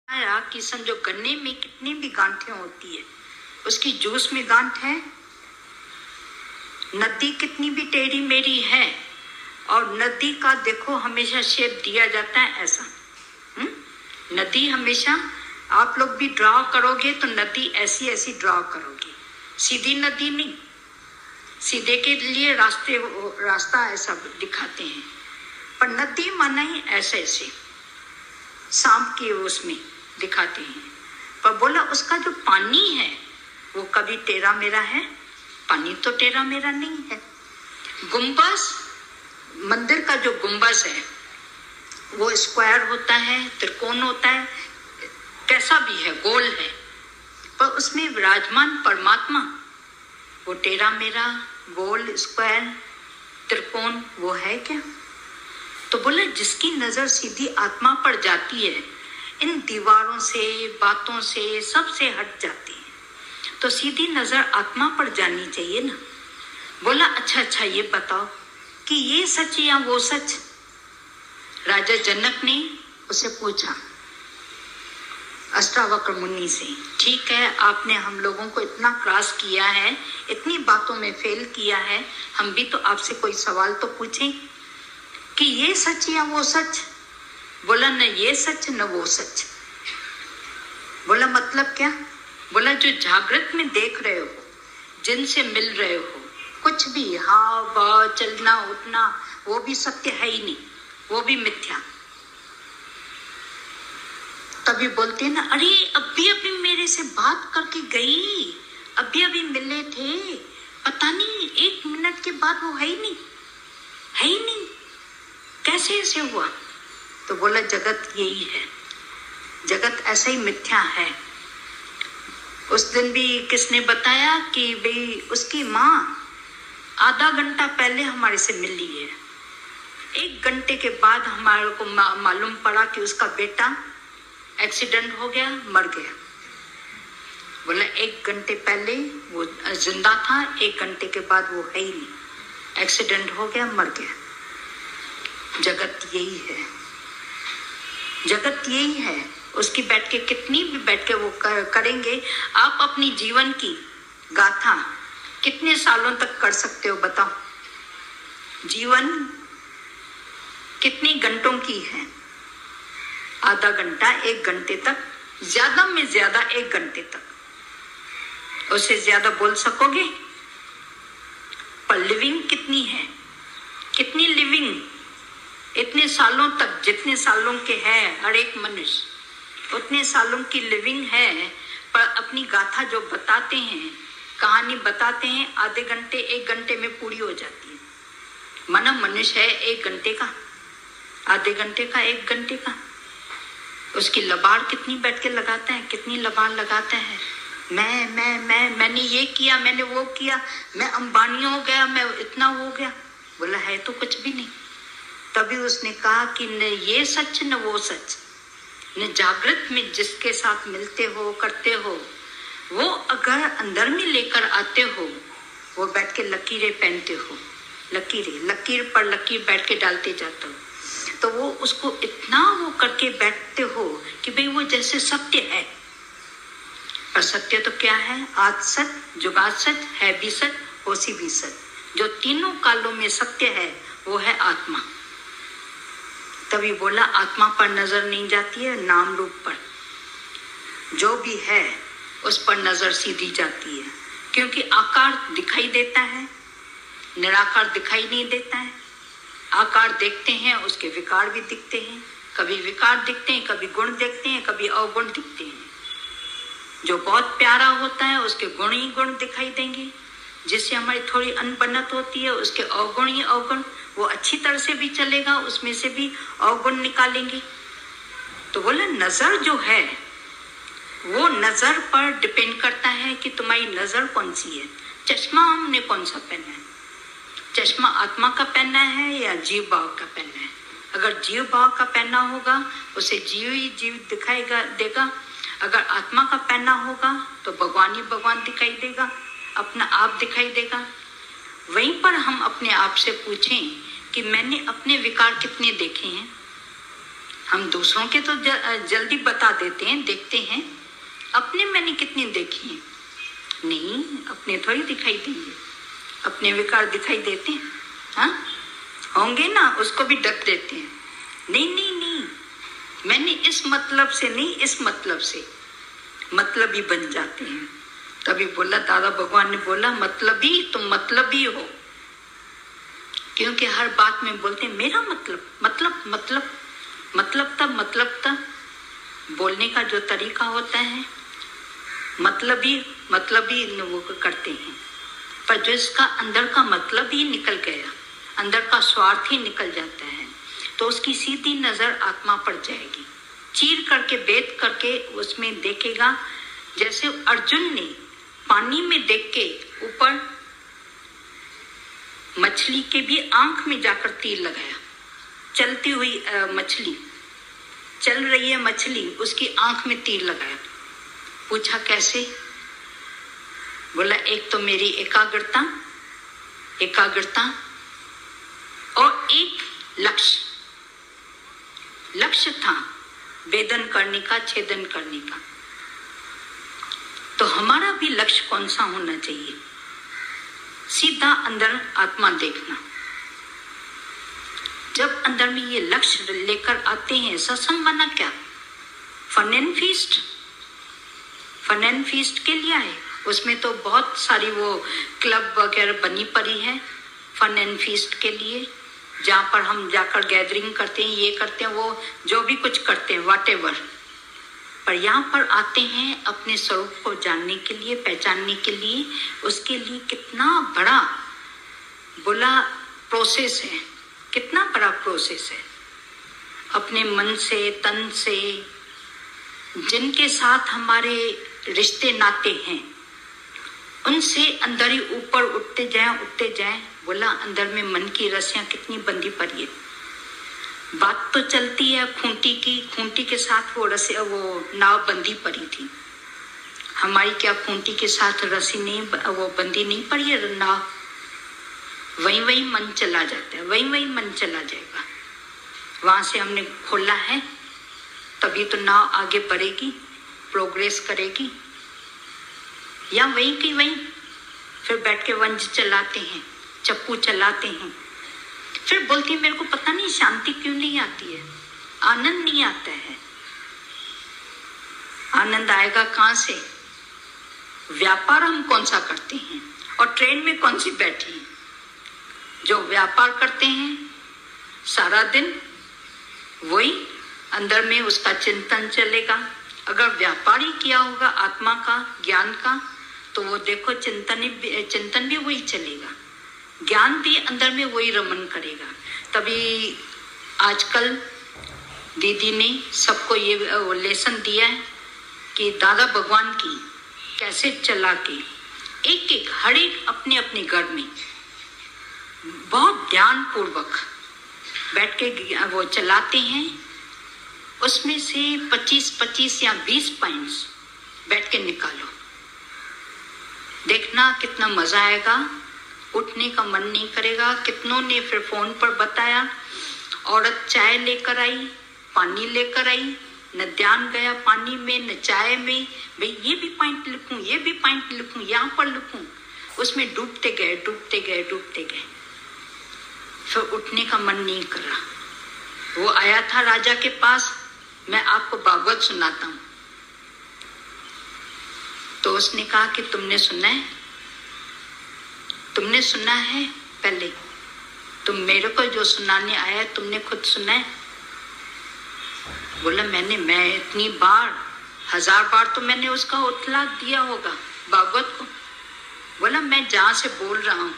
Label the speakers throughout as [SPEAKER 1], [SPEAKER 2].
[SPEAKER 1] आया कि समझो गन्ने में कितनी भी गांठें होती है, उसकी जूस में गांठ है। नदी कितनी भी टेढ़ी मेढ़ी है और नदी का देखो हमेशा शेप दिया जाता है ऐसा। नदी हमेशा आप लोग भी ड्रॉ करोगे तो नदी ऐसी ऐसी ड्रॉ करोगे, सीधी नदी नहीं। सीधे के लिए रास्ता ऐसा दिखाते हैं, पर नदी माना ही ऐसे ऐसे सांप के उसमें दिखाते हैं। पर बोला उसका जो पानी है वो कभी टेढ़ा मेढ़ा है? पानी तो टेढ़ा मेढ़ा नहीं है। गुंबज, मंदिर का जो गुंबज है वो स्क्वायर होता है, त्रिकोण होता है, कैसा भी है, गोल है, पर उसमें विराजमान परमात्मा वो टेढ़ा मेढ़ा गोल स्क्वायर त्रिकोण वो है क्या? तो बोले जिसकी नजर सीधी आत्मा पर जाती है, इन दीवारों से बातों से सबसे हट जाती है, तो सीधी नजर आत्मा पर जानी चाहिए ना। बोला अच्छा ये बताओ कि ये सच या वो सच? राजा जनक ने उसे पूछा अष्टावक्र मुनि से, ठीक है आपने हम लोगों को इतना क्रॉस किया है, इतनी बातों में फेल किया है, हम भी तो आपसे कोई सवाल तो पूछें कि ये सच या वो सच? बोला न ये सच न वो सच। बोला मतलब क्या? बोला जो जागृत में देख रहे हो, जिनसे मिल रहे हो, कुछ भी हाव भाव चलना उठना वो भी सत्य है ही नहीं, वो भी मिथ्या। तभी बोलते हैं ना, अरे अभी मेरे से बात करके गई, अभी मिले थे, पता नहीं 1 मिनट के बाद वो है ही नहीं, कैसे ऐसे हुआ? तो बोला जगत यही है, जगत ऐसा ही मिथ्या है। उस दिन भी किसने बताया कि भाई उसकी माँ आधा घंटा पहले हमारे से मिली है, 1 घंटे के बाद हमारे को मालूम पड़ा कि उसका बेटा एक्सीडेंट हो गया, मर गया। बोला 1 घंटे पहले वो जिंदा था, 1 घंटे के बाद वो है ही नहीं, एक्सीडेंट हो गया, मर गया। जगत यही है, जगत यही है। उसकी बैठ के कितनी भी बैठ के वो करेंगे। आप अपनी जीवन की गाथा कितने सालों तक कर सकते हो बताओ? जीवन कितनी घंटों की है? आधा घंटा 1 घंटे तक, ज्यादा में ज्यादा 1 घंटे तक, उससे ज्यादा बोल सकोगे? पर लिविंग कितनी है, कितनी लिविंग? इतने सालों तक, जितने सालों के हैं हर एक मनुष्य, उतने सालों की लिविंग है। पर अपनी गाथा जो बताते हैं, कहानी बताते हैं, आधे घंटे 1 घंटे में पूरी हो जाती है। माना मनुष्य है 1 घंटे का, आधे घंटे का, 1 घंटे का। उसकी लबाड़ कितनी बैठ के लगाता है, कितनी लबाड़ लगाता है। मैंने ये किया, मैंने वो किया, मैं अंबानी हो गया, मैं इतना हो गया। बोला है तो कुछ भी नहीं। तभी उसने कहा कि न ये सच न वो सच। न जागृत में जिसके साथ मिलते हो, करते हो, वो अगर अंदर में लेकर आते हो, वो बैठ के लकीरें पहनते हो, लकीर पर लकीर बैठ के डालते जाते हो, तो वो उसको इतना वो करके बैठते हो कि भाई वो जैसे सत्य है। पर सत्य तो क्या है? आज सच, जुगात सच, है भी सच, होसी भी सच। जो तीनों कालों में सत्य है वो है आत्मा। तभी बोला आत्मा पर नजर नहीं जाती है, नाम रूप पर जो भी है उस पर नजर सीधी जाती है। क्योंकि आकार दिखाई देता है, निराकार दिखाई नहीं देता है। आकार देखते हैं, उसके विकार भी दिखते हैं, कभी विकार दिखते हैं, कभी गुण दिखते हैं, कभी अवगुण दिखते हैं। जो बहुत प्यारा होता है उसके गुण ही गुण दिखाई देंगे, जिससे हमारी थोड़ी अनबनत होती है उसके अवगुण ही अवगुण। वो अच्छी तरह से भी चलेगा, उसमें से भी अवगुण निकालेंगे। तो बोले नजर जो है वो नजर पर डिपेंड करता है कि तुम्हारी नजर कौन सी है। चश्मा हमने कौन सा पहना है? चश्मा आत्मा का पहनना है या जीव भाव का पहनना है? अगर जीव भाव का पहनना होगा उसे जीव ही जीव दिखाएगा देगा। अगर आत्मा का पहनना होगा तो भगवान ही भगवान दिखाई देगा, अपना आप दिखाई देगा। वहीं पर हम अपने आप से पूछें कि मैंने अपने विकार कितने देखे हैं? हम दूसरों के तो जल्दी बता देते हैं, देखते हैं, अपने मैंने कितनी देखी है? नहीं, अपने थोड़ी दिखाई देंगे, अपने विकार दिखाई देते हैं। हाँ होंगे ना, उसको भी ढक देते हैं। नहीं नहीं नहीं, मैंने इस मतलब से नहीं, इस मतलब से, मतलब ही बन जाते हैं। तभी बोला, दादा भगवान ने बोला, मतलबी तुम मतलबी हो, क्योंकि हर बात में बोलते हैं मेरा मतलब, मतलब मतलब मतलब तब, मतलब तब बोलने का जो तरीका होता है, मतलब ही वो करते हैं। पर जो इसका अंदर का मतलब ही निकल गया, अंदर का स्वार्थ ही निकल जाता है, तो उसकी सीधी नजर आत्मा पर जाएगी। चीर करके, भेद करके उसमें देखेगा। जैसे अर्जुन ने पानी में देख के ऊपर मछली के भी आंख में जाकर तीर लगाया। चलती हुई मछली, चल रही है मछली, उसकी आंख में तीर लगाया। पूछा कैसे? बोला एक तो मेरी एकाग्रता और एक लक्ष्य था वेदन करने का, छेदन करने का। तो हमारा भी लक्ष्य कौन सा होना चाहिए? सीधा अंदर आत्मा देखना। जब अंदर में ये लक्ष्य लेकर आते हैं, सत्संग बना क्या? फन एंड फीस्ट के लिए आए। उसमें तो बहुत सारी वो क्लब वगैरह बनी पड़ी है फन एंड फीस्ट के लिए, जहाँ पर हम जाकर गैदरिंग करते हैं, ये करते हैं, वो जो भी कुछ करते हैं, व्हाटएवर। पर यहाँ पर आते हैं अपने स्वरूप को जानने के लिए, पहचानने के लिए। उसके लिए कितना बड़ा बोला प्रोसेस है, कितना बड़ा प्रोसेस है। अपने मन से, तन से, जिनके साथ हमारे रिश्ते नाते हैं, उनसे अंदर ही ऊपर उठते जाएं। बोला अंदर में मन की रस्सियां कितनी बंधी पड़ी है। बात तो चलती है खूंटी की, खूंटी के साथ वो रस्सी, वो नाव बंधी पड़ी थी। हमारी क्या खूंटी के साथ रस्सी नहीं, वो बंधी नहीं पड़ी है नाव? वही मन चला जाता है, वही मन चला जाएगा। वहां से हमने खोला है, तभी तो नाव आगे बढ़ेगी, प्रोग्रेस करेगी। या वहीं की वहीं फिर बैठ के वंज चलाते हैं, चप्पू चलाते हैं। फिर बोलती है मेरे को पता नहीं शांति क्यों नहीं आती है, आनंद नहीं आता है। आनंद आएगा कहां से? व्यापार हम कौन सा करते हैं और ट्रेन में कौन सी बैठी है? जो व्यापार करते हैं सारा दिन, वही अंदर में उसका चिंतन चलेगा। अगर व्यापार ही किया होगा आत्मा का, ज्ञान का, तो वो देखो चिंतन भी वही चलेगा, ज्ञान भी अंदर में वही रमन करेगा। तभी आजकल दीदी ने सबको ये लेसन दिया है कि दादा भगवान की कैसेट चला के एक हर एक अपने अपने घर में बहुत ध्यान पूर्वक बैठ के वो चलाते हैं। उसमें से 25 या 20 पॉइंट्स बैठ के निकालो, देखना कितना मजा आएगा। उठने का मन नहीं करेगा। कितनों ने फिर फोन पर बताया, औरत चाय लेकर आई, पानी लेकर आई, न ध्यान गया पानी में न चाय में। भाई ये भी पॉइंट लिखूं, ये भी पॉइंट लिखूं, यहाँ पर लिखूं। उसमें डूबते गए। फिर उठने का मन नहीं कर रहा। वो आया था राजा के पास, मैं आपको भागवत सुनाता हूं। तो उसने कहा कि तुमने सुना है? तुमने सुना है? पहले तुम मेरे को जो सुनाने आया तुमने खुद सुना है? बोला मैं इतनी बार, 1000 बार तो मैंने उसका उतला दिया होगा भागवत को। बोला मैं जहां से बोल रहा हूं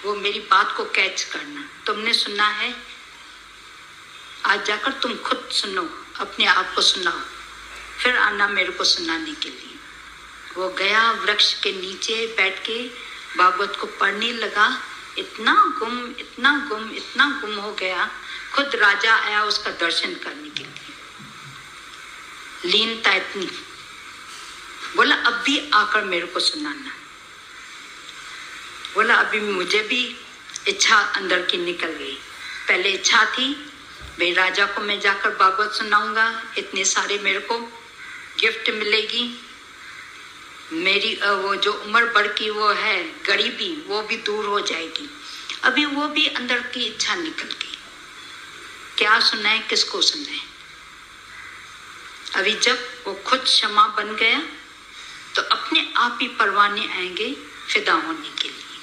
[SPEAKER 1] वो मेरी बात को कैच करना। तुमने सुना है? आज जाकर तुम खुद सुनो, अपने आप को सुनाओ, फिर आना मेरे को सुनाने के लिए। वो गया, वृक्ष के नीचे बैठ के भागवत को पढ़ने लगा। इतना गुम हो गया। खुद राजा आया उसका दर्शन करने के लिए। लीनता इतनी। बोला अब भी आकर मेरे को सुनाना। बोला अभी मुझे भी इच्छा अंदर की निकल गई। पहले इच्छा थी भाई राजा को मैं जाकर भागवत सुनाऊंगा, इतने सारे मेरे को गिफ्ट मिलेगी, मेरी वो जो उम्र भर की वो है गरीबी वो भी दूर हो जाएगी। अभी वो भी अंदर की इच्छा निकल गई, क्या सुनाए, किसको सुनाए। अभी जब वो खुद क्षमा बन गया तो अपने आप ही परवाने आएंगे फिदा होने के लिए।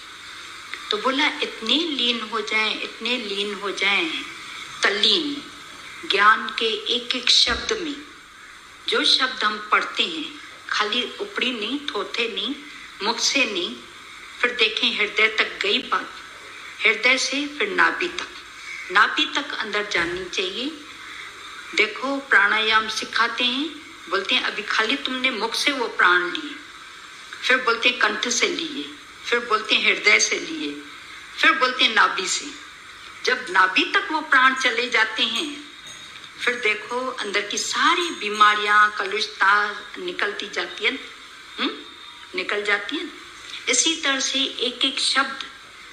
[SPEAKER 1] तो बोला इतने लीन हो जाएं, इतने लीन हो जाएं, तल्लीन ज्ञान के एक एक शब्द में। जो शब्द हम पढ़ते हैं खाली ऊपरी नहीं, थोथे नहीं, मुख से नहीं, फिर देखें हृदय तक गई बात, हृदय से फिर नाभि तक, नाभि तक अंदर जानी चाहिए। देखो प्राणायाम सिखाते हैं, बोलते हैं अभी खाली तुमने मुख से वो प्राण लिए, फिर बोलते हैं कंठ से लिए, फिर बोलते हैं हृदय से लिए, फिर बोलते हैं नाभि से। जब नाभि तक वो प्राण चले जाते हैं फिर देखो अंदर की सारी बीमारियां, कलुषता निकलती जाती है, निकल जाती है। इसी तरह से एक एक शब्द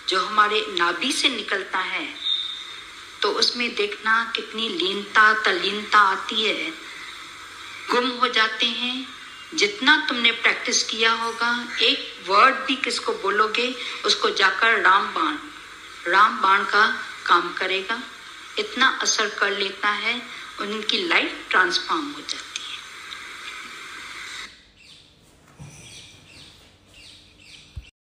[SPEAKER 1] जो हमारे नाभि से निकलता है तो उसमें देखना कितनी लीनता, तल्लीनता आती है, गुम हो जाते हैं। जितना तुमने प्रैक्टिस किया होगा, एक वर्ड भी किसको बोलोगे उसको जाकर रामबाण का काम करेगा, इतना असर कर लेता है, उनकी लाइफ ट्रांसफॉर्म हो जाती है।